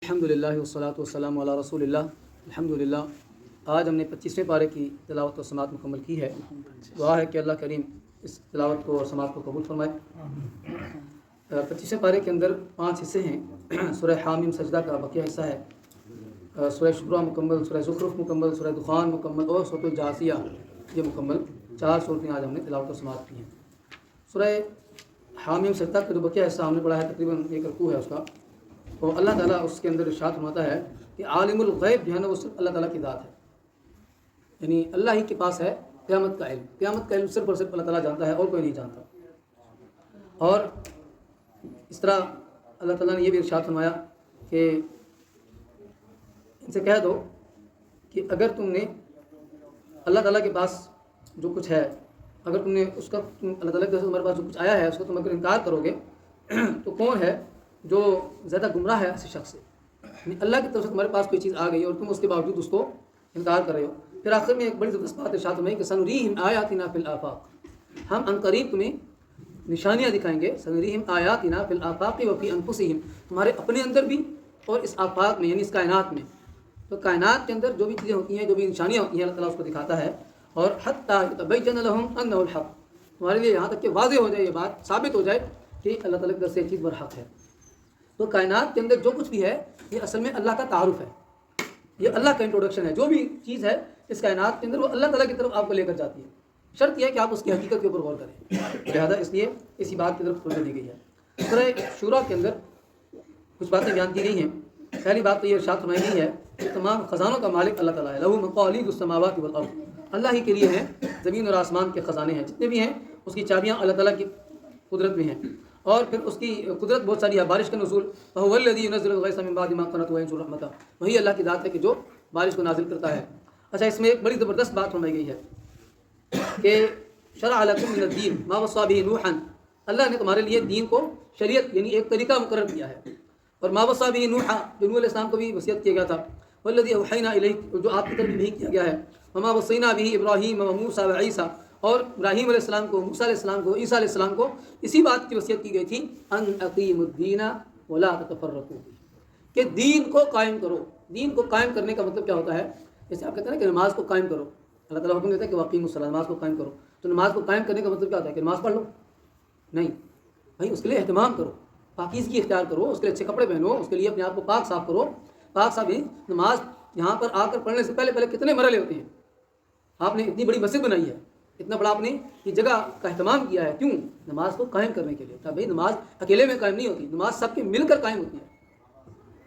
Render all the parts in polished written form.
الحمدللہ والصلاۃ والسلام علی رسول اللہ. الحمدللہ. آج ہم نے 25ویں پارے کی تلاوت و سماعت مکمل کی ہے. دعا ہے کہ اللہ کریم اس تلاوت کو اور سماعت کو قبول فرمائے. 25ویں پارے کے اندر 5 حصے ہیں. سورہ حامیم سجدہ کا بقیہ حصہ ہے. سورہ شورہ مکمل، سورہ زخرف مکمل، سورہ دخان مکمل اور سورۃ الجاثیہ یہ مکمل 4 صورتیں آج ہم نے تلاوت و سماعت کی ہیں. سورہ حامیم سجدہ کا جو بقیہ حصہ ہم نے پڑھا ہے تقریباً ایک رکوع ہے اس کا. تو اللہ تعالیٰ اس کے اندر ارشاد فرماتا ہے کہ عالم الغیب جو ہے نا وہ صرف اللہ تعالیٰ کی ذات ہے، یعنی اللہ ہی کے پاس ہے قیامت کا علم. قیامت کا علم صرف اور صرف اللہ تعالیٰ جانتا ہے اور کوئی نہیں جانتا. اور اس طرح اللہ تعالیٰ نے یہ بھی ارشاد فرمایا کہ ان سے کہہ دو کہ اگر تم نے اللہ تعالیٰ کے پاس جو کچھ ہے، اگر تم نے اس کا اللہ تعالیٰ کے پاس تمہارے پاس جو کچھ آیا ہے اس کو تم اگر انکار کرو گے تو کون ہے جو زیادہ گمراہ ہے ایسے شخص سے. یعنی اللہ کی طرف سے تمہارے پاس کوئی چیز آ گئی اور تم اس کے باوجود اس کو انکار کر رہے ہو. پھر آخر میں ایک بڑی زبردست بات ارشاد فرمائی کہ سنریہم آیاتنا فی الآفاق، ہم عنقریب تمہیں نشانیاں دکھائیں گے. سنریہم آیاتنا فی الآفاق وفی انفسہم، تمہارے اپنے اندر بھی اور اس آفاق میں یعنی اس کائنات میں. تو کائنات کے اندر جو بھی چیزیں ہوتی ہیں، جو بھی نشانیاں ہوتی ہیں، اللہ تعالیٰ اس کو دکھاتا ہے. اور حتیٰ یتبین لہم انہ الحق، تمہارے لیے یہاں تک کہ واضح ہو جائے، یہ بات ثابت ہو جائے کہ اللہ تعالیٰ کی طرف سے یہ چیز برحق ہے. تو کائنات کے اندر جو کچھ بھی ہے یہ اصل میں اللہ کا تعارف ہے، یہ اللہ کا انٹروڈکشن ہے. جو بھی چیز ہے اس کائنات کے اندر وہ اللہ تعالیٰ کی طرف آپ کو لے کر جاتی ہے. شرط یہ ہے کہ آپ اس کی حقیقت کے اوپر غور کریں. لہذا اس لیے اسی بات کی طرف توجہ دی گئی ہے. سورہ شورہ کے اندر کچھ باتیں بیان کی گئی ہیں. پہلی بات تو یہ ارشاد فرمائی گئی ہے کہ تمام خزانوں کا مالک اللہ تعالیٰ ہے. لہ مقالید السماوات والارض، اللہ ہی کے لیے ہیں زمین اور آسمان کے خزانے ہیں. جتنے بھی ہیں اس کی چابیاں اللہ تعالیٰ کی قدرت میں ہیں. اور پھر اس کی قدرت بہت ساری ہے. بارش کا نزول، وهو الذی ينزل الغیث من بعد ما قنطوا وینشر رحمتہ، وہی اللہ کی ذات ہے کہ جو بارش کو نازل کرتا ہے. اچھا، اس میں ایک بڑی زبردست بات فرمائی گئی ہے کہ شرع لکم من الدین ما وصى به نوحا، اللہ نے تمہارے لیے دین کو شریعت یعنی ایک طریقہ مقرر کیا ہے. اور ما وصى به نوحا، نوح علیہ السلام کو بھی وصیت کیا گیا تھا. والذی اوحینا الیک، جو آپ کی طرف بھی کیا گیا ہے. وما وصینا به ابراہیم وموسیٰ وعیسیٰ، اور ابراہیم علیہ السلام کو، موسیٰ علیہ السلام کو، عیسیٰ علیہ السلام کو اسی بات کی وصیت کی گئی تھی ان اقیموا الدین ولا تتفرقوا، کہ دین کو قائم کرو. دین کو قائم کرنے کا مطلب کیا ہوتا ہے؟ جیسے آپ کہتے ہیں نا کہ نماز کو قائم کرو، اللہ تعالیٰ حکم دیتا ہے کہ واقیموا الصلاۃ، نماز کو قائم کرو. تو نماز کو قائم کرنے کا مطلب کیا ہوتا ہے کہ نماز پڑھ لو؟ نہیں بھائی، اس کے لیے اہتمام کرو، پاکیزگی اختیار کرو، اس کے لیے اچھے کپڑے پہنو، اس کے لیے اپنے آپ کو پاک صاف کرو. پاک صاف ہی نماز یہاں پر آ کر پڑھنے سے پہلے کتنے مرحلے ہوتے ہیں. آپ نے اتنی بڑی مسجد بنائی ہے، اتنا بڑا آپ نے یہ جگہ کا اہتمام کیا ہے، کیوں؟ نماز کو قائم کرنے کے لیے. بھائی نماز اکیلے میں قائم نہیں ہوتی، نماز سب کے مل کر قائم ہوتی ہے.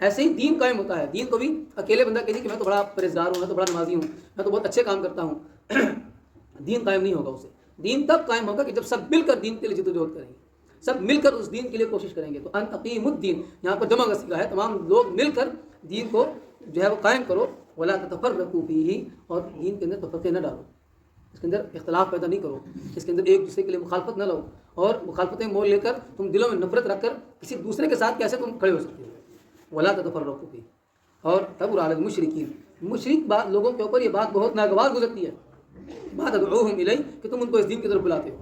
ایسے ہی دین قائم ہوتا ہے. دین کو بھی اکیلے بندہ کہے کہ میں تو بڑا پرہیزگار ہوں، میں تو بڑا نمازی ہوں، میں تو بہت اچھے کام کرتا ہوں، دین قائم نہیں ہوگا اسے. دین تب قائم ہوگا کہ جب سب مل کر دین کے لیے جدوجہد کریں گے، سب مل کر اس دین کے لیے کوشش کریں گے. تو ان اقیموا الدین یہاں پر جمع کا صیغہ ہے، تمام لوگ مل کر دین کو جو ہے وہ قائم کرو. ولا تتفرقوا فیہ، اور دین کے اندر تفرقے نہ ڈالو، اس کے اندر اختلاف پیدا نہیں کرو، اس کے اندر ایک دوسرے کے لیے مخالفت نہ لو. اور مخالفتیں مول لے کر تم دلوں میں نفرت رکھ کر کسی دوسرے کے ساتھ کیسے تم کھڑے ہو سکتے ہو؟ ولا تتفرقوا فیہ. اور کبر علی المشرکین، مشرک لوگوں کے اوپر یہ بات بہت ناگوار گزرتی ہے. بات ادعوہم الی، کہ تم ان کو اس دین کی طرف بلاتے ہو.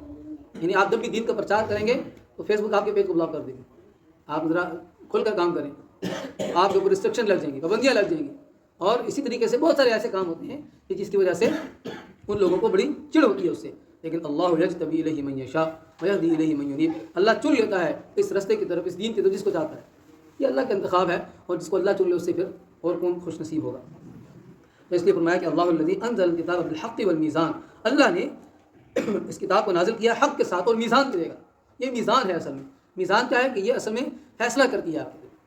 یعنی آپ جب بھی دین کا پرچار کریں گے تو فیس بک آپ کے پیج کو بلاک کر دیں گے. آپ ذرا کھل کر کام کریں، آپ کے اوپر ریسٹرکشن لگ جائیں گی، پابندیاں لگ جائیں گی. اور اسی طریقے سے بہت سارے ایسے کام ہوتے ہیں کہ جس کی وجہ سے ان لوگوں کو بڑی چڑ ہوتی ہے اس سے. لیکن اللہ یجتبی الیہ من یشاء ویہدی الیہ من ینیب، اللہ چن لیتا ہے اس راستے کی طرف، اس دین کی طرف جس کو چاہتا ہے. یہ اللہ کا انتخاب ہے، اور جس کو اللہ چن لے اس سے پھر اور کون خوش نصیب ہوگا. تو اس لیے فرمایا کہ اللہ الذی انزل الکتاب بالحق والمیزان، اللہ نے اس کتاب کو نازل کیا حق کے ساتھ اور میزان دے گا. یہ میزان ہے. اصل میں میزان کیا ہے کہ یہ اصل میں فیصلہ کرتی ہے،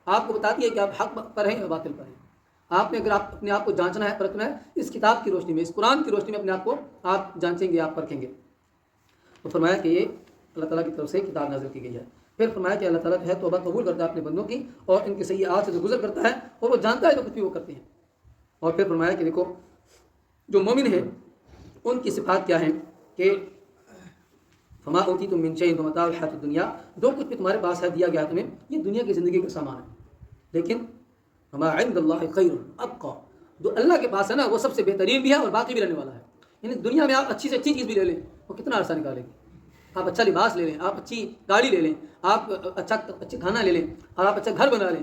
آپ کو بتاتی ہے کہ آپ حق پر ہیں یا باطل پر ہیں. آپ نے اگر آپ اپنے آپ کو جانچنا ہے، پرکھنا ہے، اس کتاب کی روشنی میں، اس قرآن کی روشنی میں اپنے آپ کو آپ جانچیں گے، آپ پرکھیں گے. تو فرمایا کہ یہ اللہ تعالیٰ کی طرف سے کتاب نازل کی گئی ہے. پھر فرمایا کہ اللہ تعالیٰ جو ہے توبہ قبول کرتا ہے اپنے بندوں کی، اور ان کی سیئات سے جو گزر کرتا ہے، اور وہ جانتا ہے جو کچھ بھی وہ کرتے ہیں. اور پھر فرمایا کہ دیکھو جو مومن ہیں ان کی صفات کیا ہیں کہ فما اوتیتم من شیء فمتاع الحیاۃ الدنیا، جو کچھ بھی تمہارے پاس ہے دیا گیا تمہیں یہ دنیا کی زندگی کا سامان ہے. لیکن وما عند اللہ خیر ابقی، جو اللہ کے پاس ہے نا وہ سب سے بہترین بھی ہے اور باقی بھی رہنے والا ہے. یعنی دنیا میں آپ اچھی سے اچھی چیز بھی لے لیں وہ کتنا عرصہ نکالے گی. آپ اچھا لباس لے لیں، آپ اچھی گاڑی لے لیں، آپ اچھا کھانا لے لیں، اور آپ اچھا گھر بنا لیں،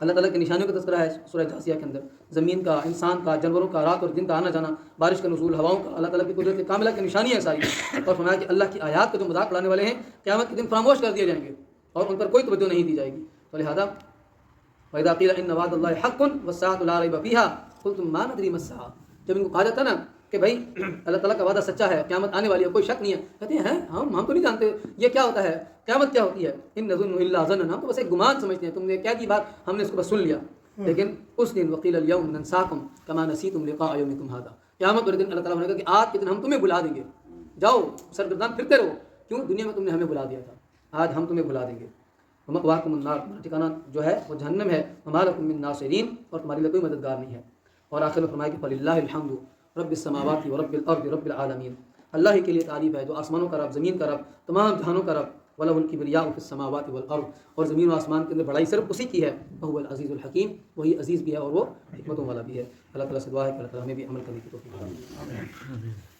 اللہ تعالیٰ کی نشانیوں کا تذکرہ ہے سورہ جاسیہ کے اندر، زمین کا، انسان کا، جانوروں کا، رات اور دن کا آنا جانا، بارش کا نزول، ہواؤں کا، اللہ تعالیٰ کی قدرت کاملہ کی نشانی ہے ساری. اور فرمایا کہ اللہ کی آیات کا جو مذاق اڑانے والے ہیں قیامت کے دن فراموش کر دیے جائیں گے اور ان پر کوئی توجہ نہیں دی جائے گی. تو لہٰذا وَإِذَا قِيلَ إِنَّ وَعْدَ اللَّهِ حَقٌّ وَالسَّاعَةُ لَا رَيْبَ فِيهَا قُلْتُمْ مَا نَدْرِي مَا السَّاعَةُ. جب ان کو کہا جاتا نا کہ بھائی اللہ تعالیٰ کا وعدہ سچا ہے، قیامت آنے والی ہے، کوئی شک نہیں ہے، کہتے ہیں ہم تو نہیں جانتے یہ کیا ہوتا ہے، قیامت کیا ہوتی ہے. إِن نَظُنُّ إِلَّا ظَنًّا، ہم تو بس ایک گمان سمجھتے ہیں، تم نے کیا کی بات، ہم نے اس کو بس سن لیا. لیکن اس دن وقیل اليوم ننساکم کما نسیتم لقاء یومکم ھذا، قیامت والے دن اللہ تعالیٰ نے کہا کہ آج کے دن ہم تمہیں بلا دیں گے، جاؤ سرگردان پھرتے رہو، کیوں دنیا میں تم نے ہمیں بلا دیا تھا، آج ہم تمہیں بلا دیں گے. ومأواکم النار، تمہارا ٹھکانہ جو ہے وہ جہنم ہے. وما لکم من ناصرین، اور تمہارے لیے کوئی مددگار نہیں ہے. اور آخر میں فرمایا کہ فللہ الحمد رب السماوات ورب الارض رب العالمین، اللہ ہی کے لیے تعریف ہے جو آسمانوں کا رب، زمین کا رب، تمام جہانوں کا رب. وَلَهُ الْكِبْرِيَاءُ فِي السَّمَاوَاتِ وَالْأَرْضِ، اور زمین و آسمان کے اندر بڑائی صرف اسی کی ہے. وَهُوَ الْعَزِيزُ الْحَكِيمُ، وہی عزیز بھی ہے اور وہ حکمتوں والا بھی ہے. اللہ تعالیٰ سے دعا ہے کہ اللہ تعالیٰ ہمیں بھی عمل کرنے کی توفیق عطا.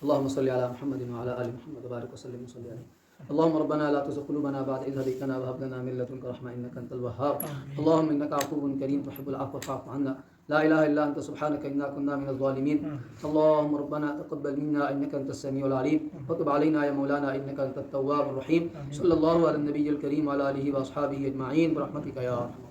اللهم صل على محمد وعلى آل محمد وبارك وسلم وصل عليه. اللهم ربنا لا تزغ قلوبنا بعد إذ هديتنا وهب لنا من لدنك رحمة إنك أنت الوهاب. اللهم إنك عفو كريم تحب العفو فاعف عنا. لا إله إلا أنت سبحانك إنا كنا من الظالمين. اللهم ربنا تقبل منا إنك أنت السميع العليم وتب علينا يا مولانا إنك أنت التواب الرحيم. صلى الله على النبي الكريم وعلى آله وأصحابه أجمعين برحمتك يا أرحم.